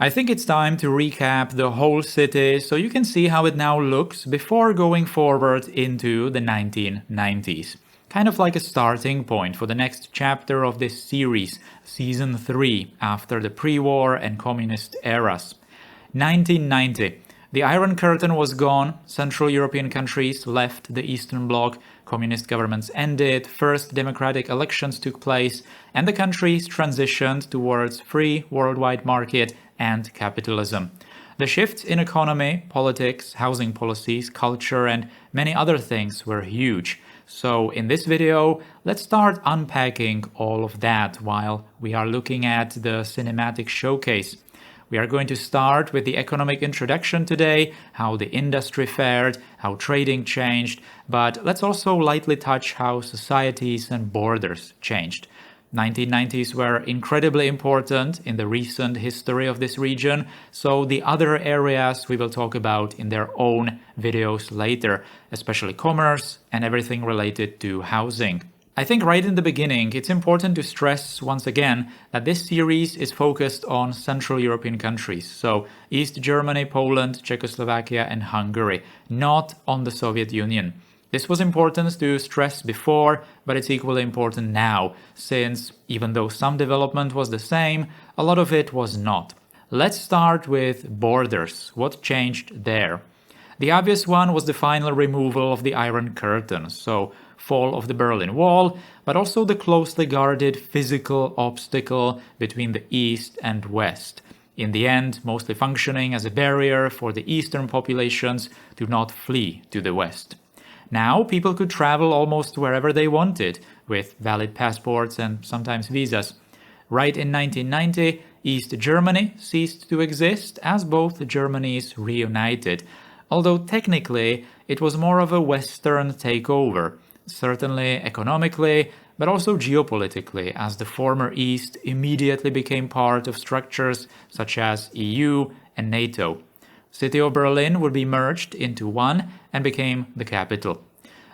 I think it's time to recap the whole city so you can see how it now looks before going forward into the 1990s. Kind of like a starting point for the next chapter of this series, Season 3, after the pre-war and communist eras. 1990. The Iron Curtain was gone, Central European countries left the Eastern Bloc, communist governments ended, first democratic elections took place, and the countries transitioned towards free worldwide market and capitalism. The shifts in economy, politics, housing policies, culture, and many other things were huge. So in this video, let's start unpacking all of that while we are looking at the cinematic showcase. We are going to start with the economic introduction today, how the industry fared, how trading changed, but let's also lightly touch how societies and borders changed. 1990s were incredibly important in the recent history of this region, so the other areas we will talk about in their own videos later, especially commerce and everything related to housing. I think right in the beginning, it's important to stress once again that this series is focused on Central European countries, so East Germany, Poland, Czechoslovakia and Hungary, not on the Soviet Union. This was important to stress before, but it's equally important now, since even though some development was the same, a lot of it was not. Let's start with borders. What changed there? The obvious one was the final removal of the Iron Curtain, so fall of the Berlin Wall, but also the closely guarded physical obstacle between the East and West. In the end, mostly functioning as a barrier for the Eastern populations to not flee to the West. Now, people could travel almost wherever they wanted, with valid passports and sometimes visas. Right in 1990, East Germany ceased to exist as both Germanies reunited, although technically it was more of a Western takeover, certainly economically, but also geopolitically, as the former East immediately became part of structures such as EU and NATO. City of Berlin would be merged into one and became the capital.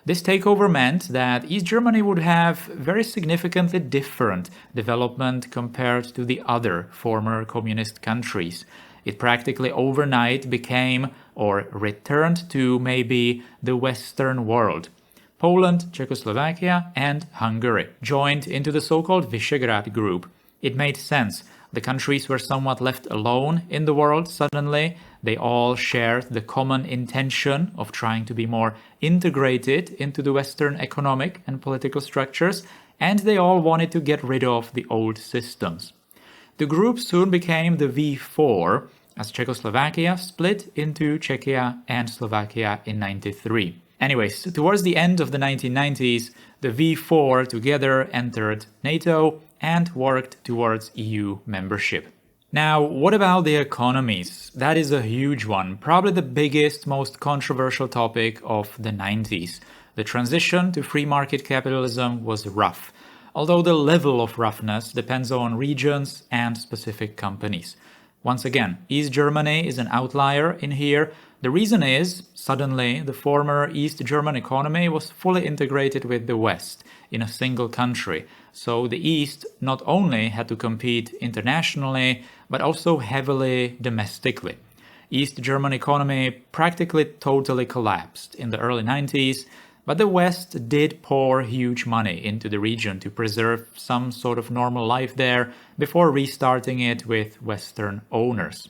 This takeover meant that East Germany would have very significantly different development compared to the other former communist countries. It practically overnight became, or returned to maybe, the Western world. Poland, Czechoslovakia and Hungary joined into the so-called Visegrad group. It made sense. The countries were somewhat left alone in the world suddenly. They all shared the common intention of trying to be more integrated into the Western economic and political structures, and they all wanted to get rid of the old systems. The group soon became the V4, as Czechoslovakia split into Czechia and Slovakia in 1993. Anyways, towards the end of the 1990s, the V4 together entered NATO and worked towards EU membership. Now, what about the economies? That is a huge one, probably the biggest, most controversial topic of the 90s. The transition to free market capitalism was rough, although the level of roughness depends on regions and specific companies. Once again, East Germany is an outlier in here. The reason is, suddenly, the former East German economy was fully integrated with the West in a single country. So the East not only had to compete internationally, but also heavily domestically. East German economy practically totally collapsed in the early 90s, but the West did pour huge money into the region to preserve some sort of normal life there before restarting it with Western owners.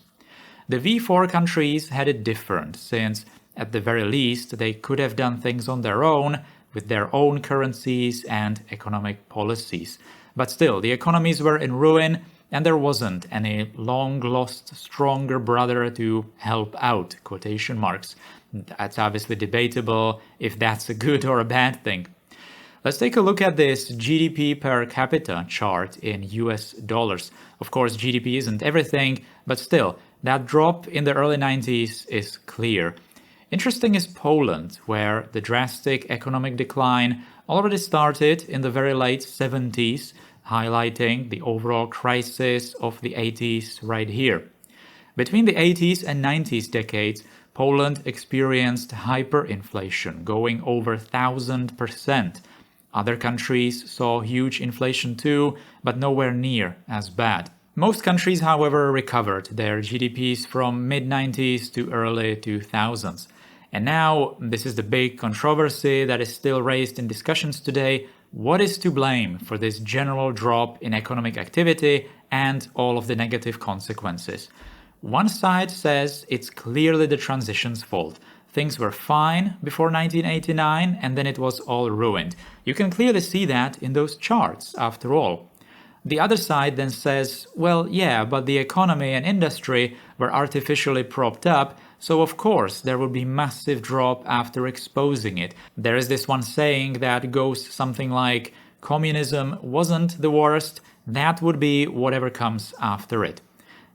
The V4 countries had it different, since at the very least they could have done things on their own with their own currencies and economic policies. But still, the economies were in ruin and there wasn't any long-lost stronger brother to help out, quotation marks. That's obviously debatable if that's a good or a bad thing. Let's take a look at this GDP per capita chart in US dollars. Of course, GDP isn't everything, but still, that drop in the early 90s is clear. Interesting is Poland, where the drastic economic decline already started in the very late 70s, highlighting the overall crisis of the 80s right here. Between the 80s and 90s decades, Poland experienced hyperinflation, going over 1,000%. Other countries saw huge inflation too, but nowhere near as bad. Most countries, however, recovered their GDPs from mid-90s to early 2000s. And now, this is the big controversy that is still raised in discussions today. What is to blame for this general drop in economic activity and all of the negative consequences? One side says it's clearly the transition's fault. Things were fine before 1989 and then it was all ruined. You can clearly see that in those charts, after all. The other side then says, well, yeah, but the economy and industry were artificially propped up, so of course there will be massive drop after exposing it. There is this one saying that goes something like, communism wasn't the worst, that would be whatever comes after it.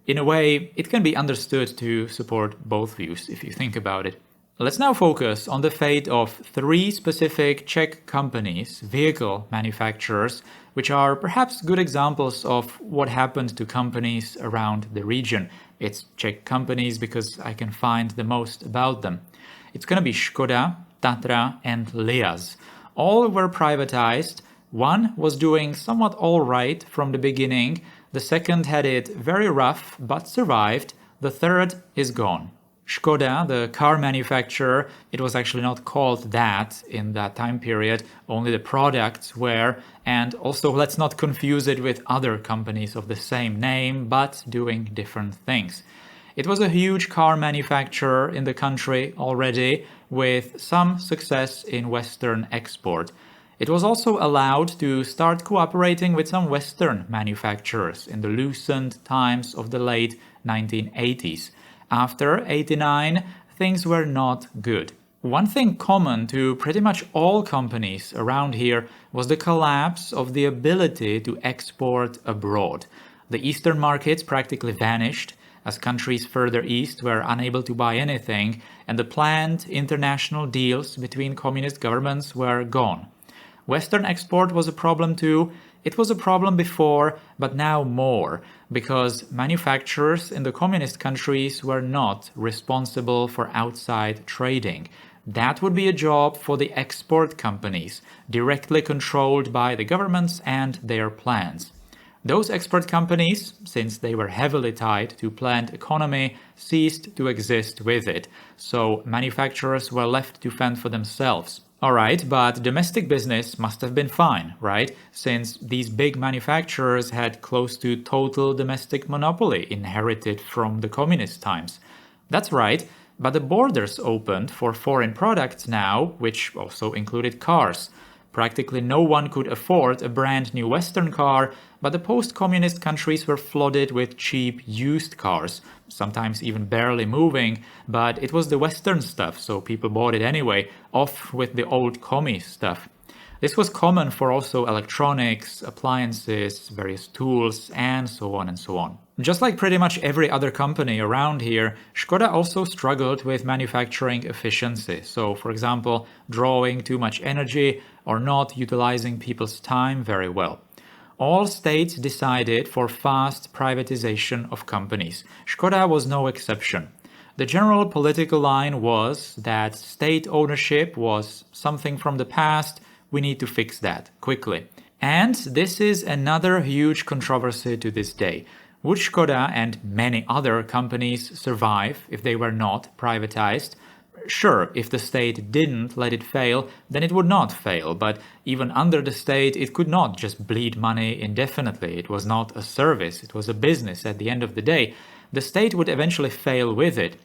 In a way, it can be understood to support both views if you think about it. Let's now focus on the fate of 3 specific Czech companies, vehicle manufacturers, which are perhaps good examples of what happened to companies around the region. It's Czech companies because I can find the most about them. It's going to be Škoda, Tatra and Liaz. All were privatized. One was doing somewhat all right from the beginning. The second had it very rough but survived. The third is gone. Škoda, the car manufacturer, it was actually not called that in that time period, only the products were, and also let's not confuse it with other companies of the same name, but doing different things. It was a huge car manufacturer in the country already, with some success in Western export. It was also allowed to start cooperating with some Western manufacturers in the loosened times of the late 1980s. After 89, things were not good. One thing common to pretty much all companies around here was the collapse of the ability to export abroad. The Eastern markets practically vanished, as countries further east were unable to buy anything, and the planned international deals between communist governments were gone. Western export was a problem too. It was a problem before, but now more, because manufacturers in the communist countries were not responsible for outside trading. That would be a job for the export companies, directly controlled by the governments and their plans. Those export companies, since they were heavily tied to planned economy, ceased to exist with it, so manufacturers were left to fend for themselves. Alright, but domestic business must have been fine, right? Since these big manufacturers had close to total domestic monopoly inherited from the communist times. That's right, but the borders opened for foreign products now, which also included cars. Practically no one could afford a brand new Western car, but the post-communist countries were flooded with cheap used cars, sometimes even barely moving, but it was the Western stuff, so people bought it anyway, off with the old commie stuff. This was common for also electronics, appliances, various tools, and so on and so on. Just like pretty much every other company around here, Škoda also struggled with manufacturing efficiency. So, for example, drawing too much energy or not utilizing people's time very well. All states decided for fast privatization of companies. Škoda was no exception. The general political line was that state ownership was something from the past. We need to fix that quickly. And this is another huge controversy to this day. Would Škoda and many other companies survive if they were not privatized? Sure, if the state didn't let it fail, then it would not fail, but even under the state, it could not just bleed money indefinitely. It was not a service, it was a business at the end of the day. The state would eventually fail with it.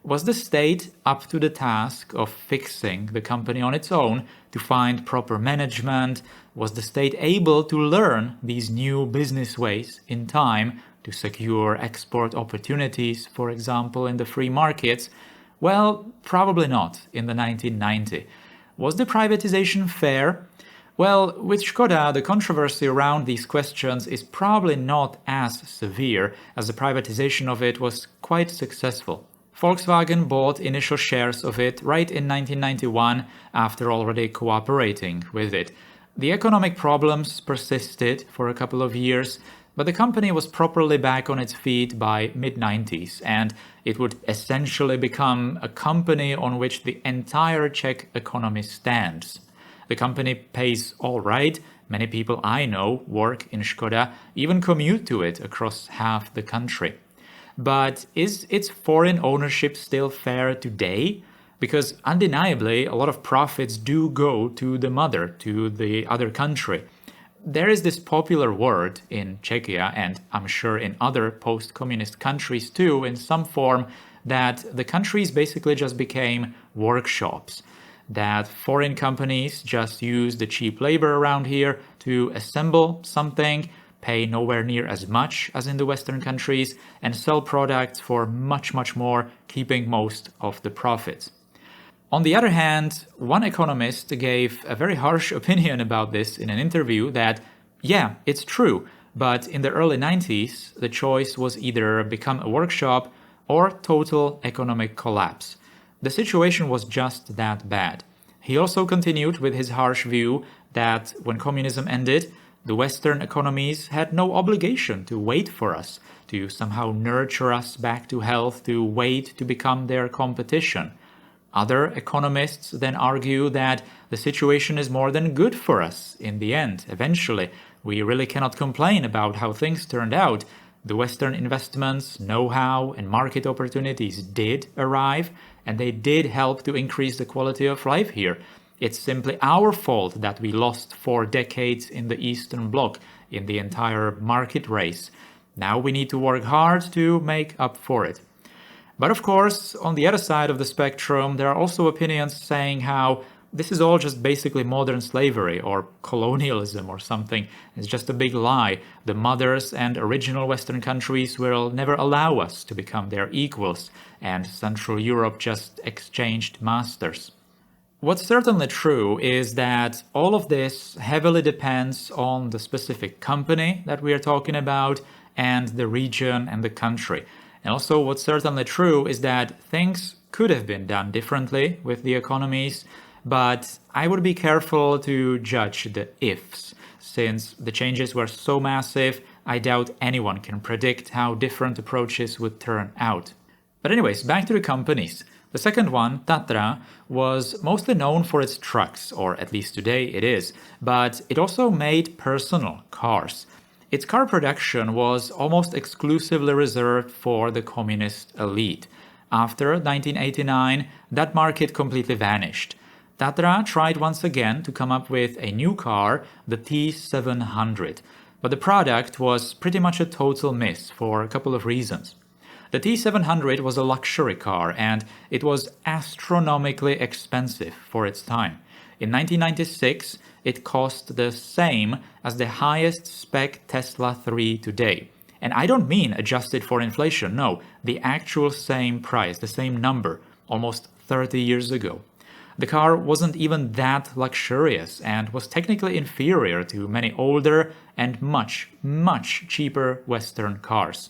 Was the state up to the task of fixing the company on its own to find proper management? Was the state able to learn these new business ways in time to secure export opportunities, for example, in the free markets? Well, probably not in the 1990s. Was the privatization fair? Well, with Škoda, the controversy around these questions is probably not as severe, as the privatization of it was quite successful. Volkswagen bought initial shares of it right in 1991 after already cooperating with it. The economic problems persisted for a couple of years, but the company was properly back on its feet by mid-90s, and it would essentially become a company on which the entire Czech economy stands. The company pays all right, Many people I know work in Škoda, even commute to it across half the country. But is its foreign ownership still fair today? Because undeniably, a lot of profits do go to the mother, to the other country. There is this popular word in Czechia, and I'm sure in other post-communist countries too, in some form, that the countries basically just became workshops. That foreign companies just use the cheap labor around here to assemble something, pay nowhere near as much as in the Western countries, and sell products for much, much more, keeping most of the profits. On the other hand, one economist gave a very harsh opinion about this in an interview that, yeah, it's true, but in the early 90s, the choice was either become a workshop or total economic collapse. The situation was just that bad. He also continued with his harsh view that when communism ended, the Western economies had no obligation to wait for us, to somehow nurture us back to health, to wait to become their competition. Other economists then argue that the situation is more than good for us in the end, eventually. We really cannot complain about how things turned out. The Western investments, know-how, and market opportunities did arrive, and they did help to increase the quality of life here. It's simply our fault that we lost 4 decades in the Eastern Bloc, in the entire market race. Now we need to work hard to make up for it. But of course, on the other side of the spectrum, there are also opinions saying how this is all just basically modern slavery or colonialism or something. It's just a big lie. The mothers and original Western countries will never allow us to become their equals, and Central Europe just exchanged masters. What's certainly true is that all of this heavily depends on the specific company that we are talking about and the region and the country. And also what's certainly true is that things could have been done differently with the economies, but I would be careful to judge the ifs. Since the changes were so massive, I doubt anyone can predict how different approaches would turn out. But anyways, back to the companies. The second one, Tatra, was mostly known for its trucks, or at least today it is, but it also made personal cars. Its car production was almost exclusively reserved for the communist elite. After 1989, that market completely vanished. Tatra tried once again to come up with a new car, the T700, but the product was pretty much a total miss for a couple of reasons. The T700 was a luxury car and it was astronomically expensive for its time. In 1996, it cost the same as the highest spec Tesla 3 today. And I don't mean adjusted for inflation, no, the actual same price, the same number, almost 30 years ago. The car wasn't even that luxurious and was technically inferior to many older and much, much cheaper Western cars.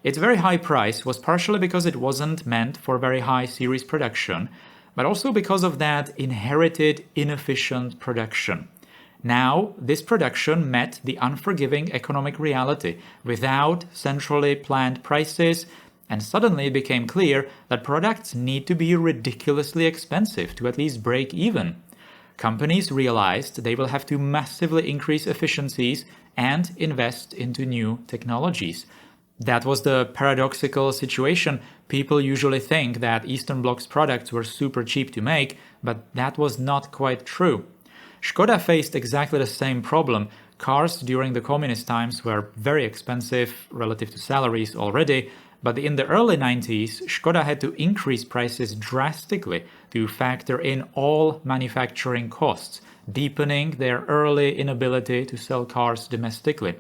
Its very high price was partially because it wasn't meant for very high series production, but also because of that inherited inefficient production. Now, this production met the unforgiving economic reality without centrally planned prices, and suddenly it became clear that products need to be ridiculously expensive to at least break even. Companies realized they will have to massively increase efficiencies and invest into new technologies. That was the paradoxical situation. People usually think that Eastern Bloc's products were super cheap to make, but that was not quite true. Škoda faced exactly the same problem. Cars during the communist times were very expensive relative to salaries already, but in the early 90s, Škoda had to increase prices drastically to factor in all manufacturing costs, deepening their early inability to sell cars domestically.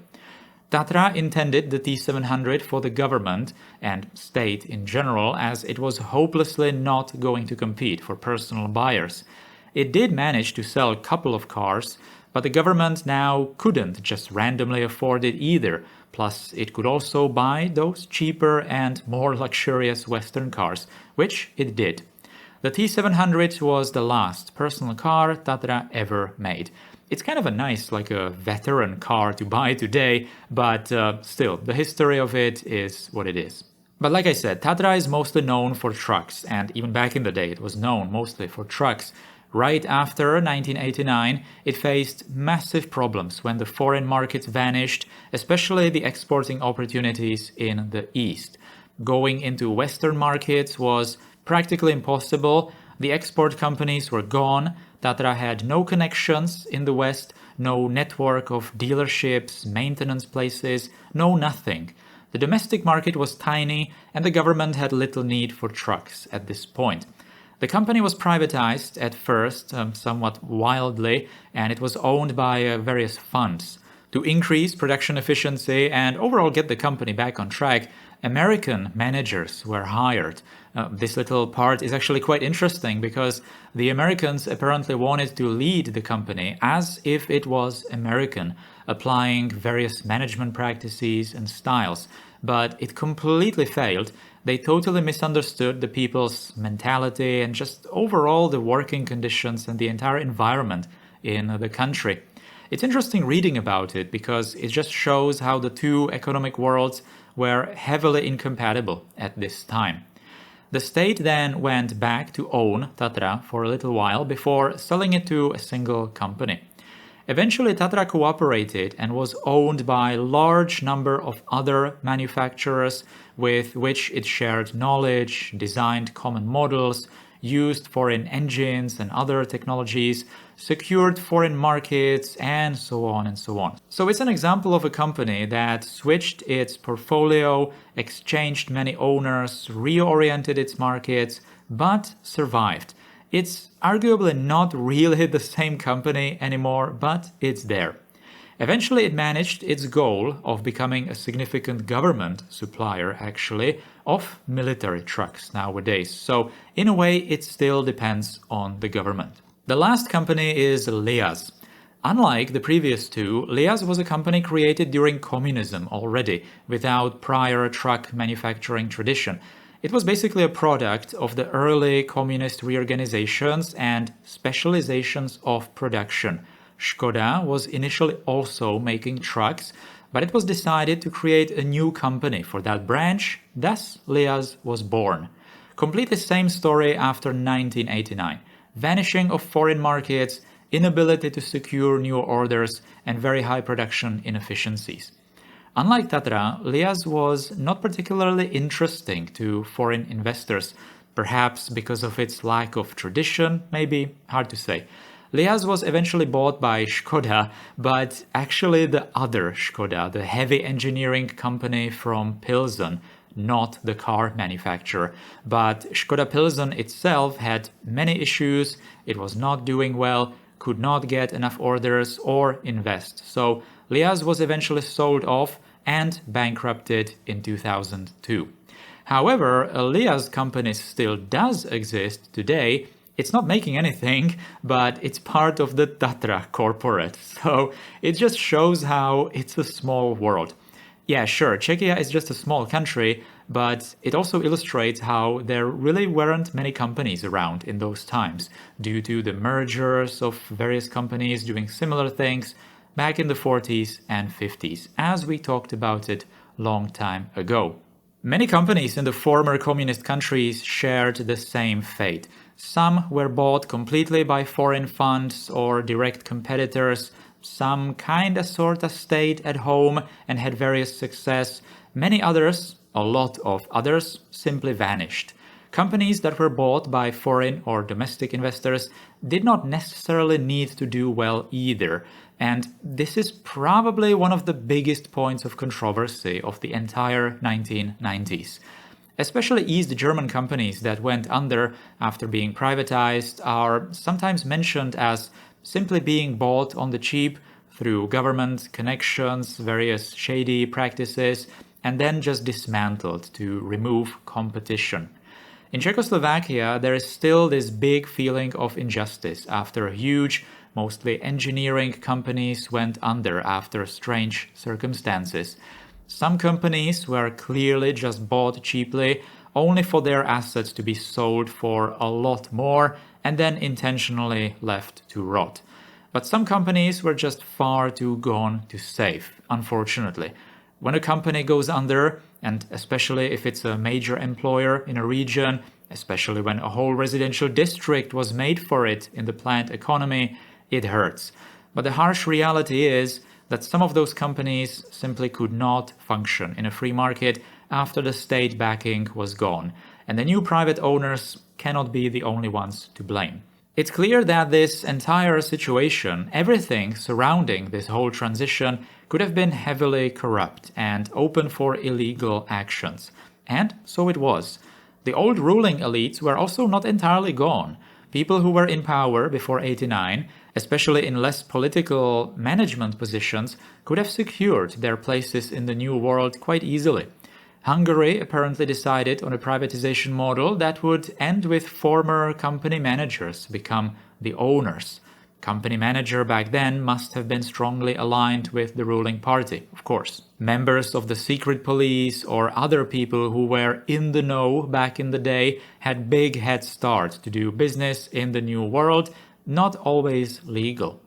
Tatra intended the T700 for the government and state in general, as it was hopelessly not going to compete for personal buyers. It did manage to sell a couple of cars, but the government now couldn't just randomly afford it either. Plus, it could also buy those cheaper and more luxurious Western cars, which it did. The T700 was the last personal car Tatra ever made. It's kind of a nice, like a veteran car to buy today, but still, the history of it is what it is. But like I said, Tatra is mostly known for trucks, and even back in the day it was known mostly for trucks. Right after 1989, it faced massive problems when the foreign markets vanished, especially the exporting opportunities in the East. Going into Western markets was practically impossible. The export companies were gone. Tatra had no connections in the West, no network of dealerships, maintenance places, no nothing. The domestic market was tiny and the government had little need for trucks at this point. The company was privatized at first, somewhat wildly, and it was owned by various funds. To increase production efficiency and overall get the company back on track, American managers were hired. This little part is actually quite interesting because the Americans apparently wanted to lead the company as if it was American, applying various management practices and styles. But it completely failed. They totally misunderstood the people's mentality and just overall the working conditions and the entire environment in the country. It's interesting reading about it because it just shows how the two economic worlds were heavily incompatible at this time. The state then went back to own Tatra for a little while before selling it to a single company. Eventually, Tatra cooperated and was owned by a large number of other manufacturers with which it shared knowledge, designed common models, used foreign engines and other technologies, secured foreign markets, and so on and so on. So it's an example of a company that switched its portfolio, exchanged many owners, reoriented its markets, but survived. It's arguably not really the same company anymore, but it's there. Eventually, it managed its goal of becoming a significant government supplier, actually, of military trucks nowadays. So, in a way, it still depends on the government. The last company is Liaz. Unlike the previous two, Liaz was a company created during communism already, without prior truck manufacturing tradition. It was basically a product of the early communist reorganizations and specializations of production. Škoda was initially also making trucks, but it was decided to create a new company for that branch, thus Liaz was born. Completely same story after 1989. Vanishing of foreign markets, inability to secure new orders, and very high production inefficiencies. Unlike Tatra, Liaz was not particularly interesting to foreign investors, perhaps because of its lack of tradition, maybe, hard to say. Liaz was eventually bought by Škoda, but actually the other Škoda, the heavy engineering company from Pilsen, not the car manufacturer. But Škoda Pilsen itself had many issues, it was not doing well, could not get enough orders or invest. So Liaz was eventually sold off and bankrupted in 2002. However, Liaz company still does exist today. It's not making anything, but it's part of the Tatra corporate. So it just shows how it's a small world. Yeah, sure, Czechia is just a small country, but it also illustrates how there really weren't many companies around in those times due to the mergers of various companies doing similar things back in the 40s and 50s, as we talked about it long time ago. Many companies in the former communist countries shared the same fate. Some were bought completely by foreign funds or direct competitors. Some kinda sorta stayed at home and had various success. Many others, a lot of others, simply vanished. Companies that were bought by foreign or domestic investors did not necessarily need to do well either. And this is probably one of the biggest points of controversy of the entire 1990s. Especially East German companies that went under after being privatized are sometimes mentioned as simply being bought on the cheap through government connections, various shady practices, and then just dismantled to remove competition. In Czechoslovakia, there is still this big feeling of injustice after huge, mostly engineering companies went under after strange circumstances. Some companies were clearly just bought cheaply, only for their assets to be sold for a lot more and then intentionally left to rot. But some companies were just far too gone to save, unfortunately. When a company goes under, and especially if it's a major employer in a region, especially when a whole residential district was made for it in the planned economy, it hurts. But the harsh reality is that some of those companies simply could not function in a free market after the state backing was gone, and the new private owners cannot be the only ones to blame. It's clear that this entire situation, everything surrounding this whole transition, could have been heavily corrupt and open for illegal actions. And so it was. The old ruling elites were also not entirely gone. People who were in power before '89, especially in less political management positions, could have secured their places in the new world quite easily. Hungary apparently decided on a privatization model that would end with former company managers become the owners. Company manager back then must have been strongly aligned with the ruling party, of course. Members of the secret police or other people who were in the know back in the day had big head start to do business in the new world, not always legal.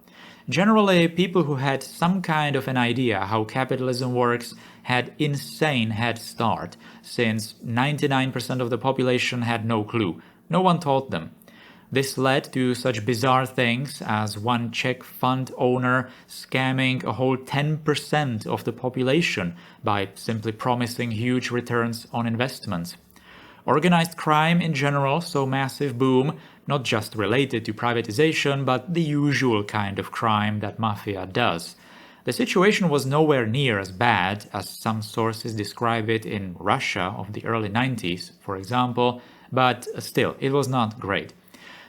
Generally, people who had some kind of an idea how capitalism works had insane head start, since 99% of the population had no clue. No one taught them. This led to such bizarre things as one Czech fund owner scamming a whole 10% of the population by simply promising huge returns on investments. Organized crime in general saw massive boom, not just related to privatization, but the usual kind of crime that mafia does. The situation was nowhere near as bad as some sources describe it in Russia of the early 90s, for example, but still, it was not great.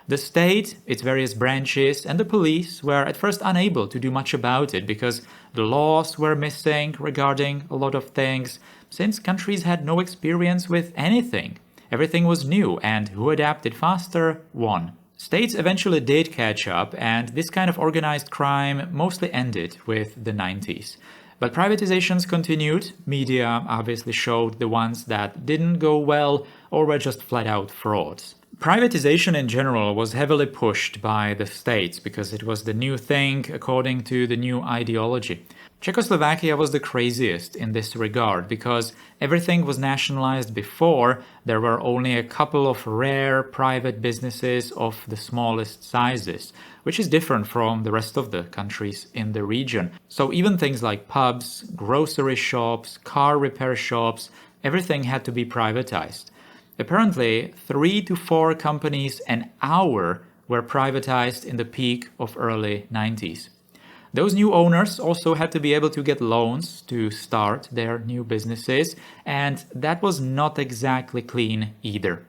The state, its various branches, and the police were at first unable to do much about it because the laws were missing regarding a lot of things, since countries had no experience with anything. Everything was new, and who adapted faster won. States eventually did catch up, and this kind of organized crime mostly ended with the 90s. But privatizations continued. Media obviously showed the ones that didn't go well or were just flat out frauds. Privatization in general was heavily pushed by the states because it was the new thing according to the new ideology. Czechoslovakia was the craziest in this regard because everything was nationalized before. There were only a couple of rare private businesses of the smallest sizes, which is different from the rest of the countries in the region. So even things like pubs, grocery shops, car repair shops, everything had to be privatized. Apparently, 3 to 4 companies an hour were privatized in the peak of early 90s. Those new owners also had to be able to get loans to start their new businesses, and that was not exactly clean either.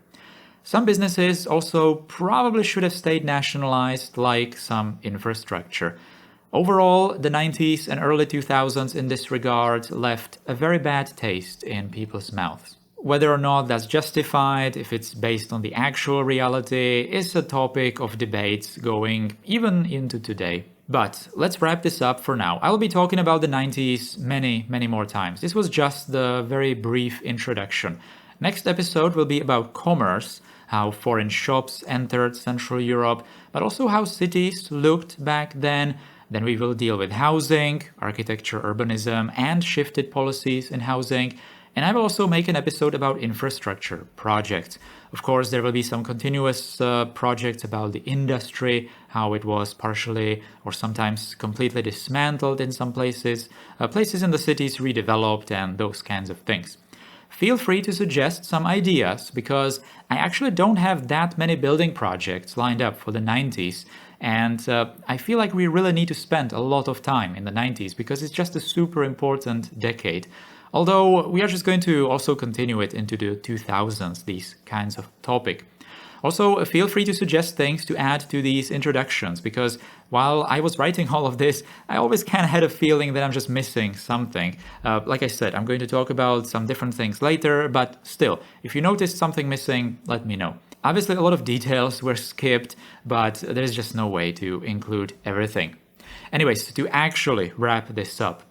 Some businesses also probably should have stayed nationalized, like some infrastructure. Overall, the 90s and early 2000s in this regard left a very bad taste in people's mouths. Whether or not that's justified, if it's based on the actual reality, is a topic of debates going even into today. But let's wrap this up for now. I'll be talking about the 90s many more times. This was just the very brief introduction. Next episode will be about commerce, how foreign shops entered Central Europe, but also how cities looked back then. Then we will deal with housing, architecture, urbanism, and shifted policies in housing. And I will also make an episode about infrastructure projects. Of course, there will be some continuous projects about the industry, how it was partially or sometimes completely dismantled in some places, places in the cities redeveloped, and those kinds of things. Feel free to suggest some ideas, because I actually don't have that many building projects lined up for the 90s. And I feel like we really need to spend a lot of time in the 90s because it's just a super important decade. Although we are just going to also continue it into the 2000s, these kinds of topic. Also, feel free to suggest things to add to these introductions, because while I was writing all of this, I always kind of had a feeling that I'm just missing something. Like I said, I'm going to talk about some different things later, but still, if you noticed something missing, let me know. Obviously, a lot of details were skipped, but there's just no way to include everything. Anyways, to actually wrap this up.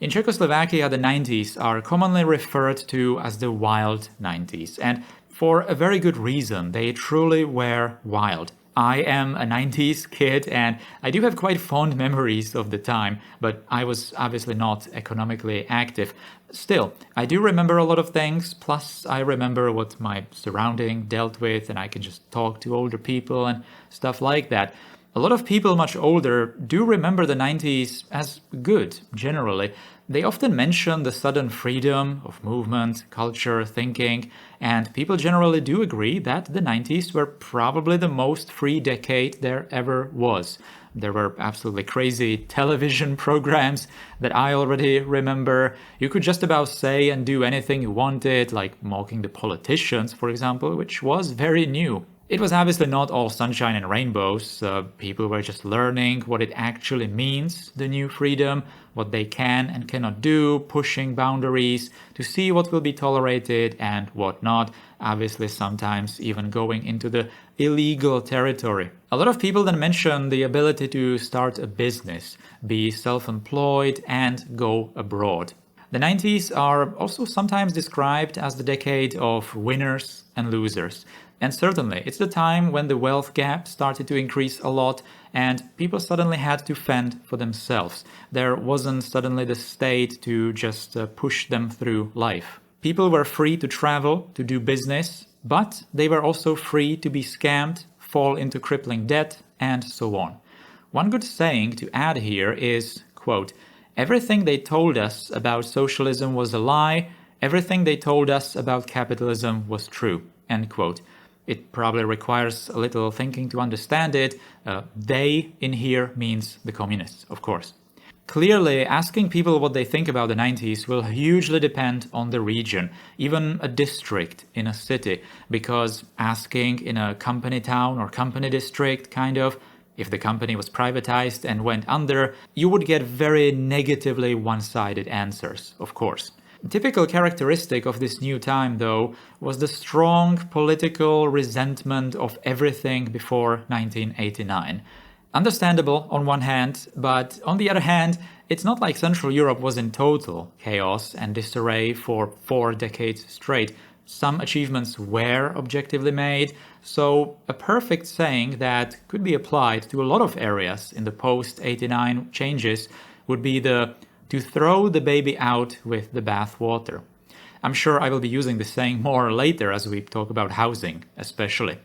In Czechoslovakia, the 90s are commonly referred to as the wild 90s, and for a very good reason. They truly were wild. I am a 90s kid and I do have quite fond memories of the time, but I was obviously not economically active. Still, I do remember a lot of things, plus I remember what my surrounding dealt with and I can just talk to older people and stuff like that. A lot of people much older do remember the 90s as good, generally. They often mention the sudden freedom of movement, culture, thinking, and people generally do agree that the 90s were probably the most free decade there ever was. There were absolutely crazy television programs that I already remember. You could just about say and do anything you wanted, like mocking the politicians, for example, which was very new. It was obviously not all sunshine and rainbows. People were just learning what it actually means, the new freedom, what they can and cannot do, pushing boundaries to see what will be tolerated and what not, obviously sometimes even going into the illegal territory. A lot of people then mention the ability to start a business, be self-employed and go abroad. The 90s are also sometimes described as the decade of winners and losers. And certainly, it's the time when the wealth gap started to increase a lot and people suddenly had to fend for themselves. There wasn't suddenly the state to just push them through life. People were free to travel, to do business, but they were also free to be scammed, fall into crippling debt, and so on. One good saying to add here is, quote, "Everything they told us about socialism was a lie, everything they told us about capitalism was true," end quote. It probably requires a little thinking to understand it. They in here means the communists, of course. Clearly, asking people what they think about the 90s will hugely depend on the region, even a district in a city, because asking in a company town or company district, kind of, if the company was privatized and went under, you would get very negatively one-sided answers, of course. A typical characteristic of this new time, though, was the strong political resentment of everything before 1989. Understandable on one hand, but on the other hand, it's not like Central Europe was in total chaos and disarray for 4 decades straight. Some achievements were objectively made, so a perfect saying that could be applied to a lot of areas in the post-89 changes would be to throw the baby out with the bathwater. I'm sure I will be using this saying more later as we talk about housing, especially.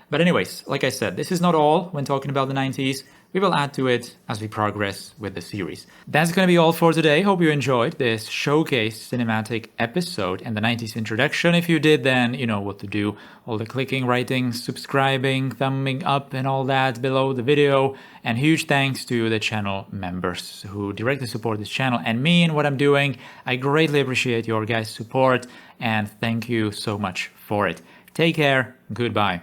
But anyways, like I said, this is not all when talking about the 90s. We will add to it as we progress with the series. That's going to be all for today. Hope you enjoyed this showcase cinematic episode and the 90s introduction. If you did, then you know what to do. All the clicking, writing, subscribing, thumbing up and all that below the video. And huge thanks to the channel members who directly support this channel and me and what I'm doing. I greatly appreciate your guys' support and thank you so much for it. Take care. Goodbye.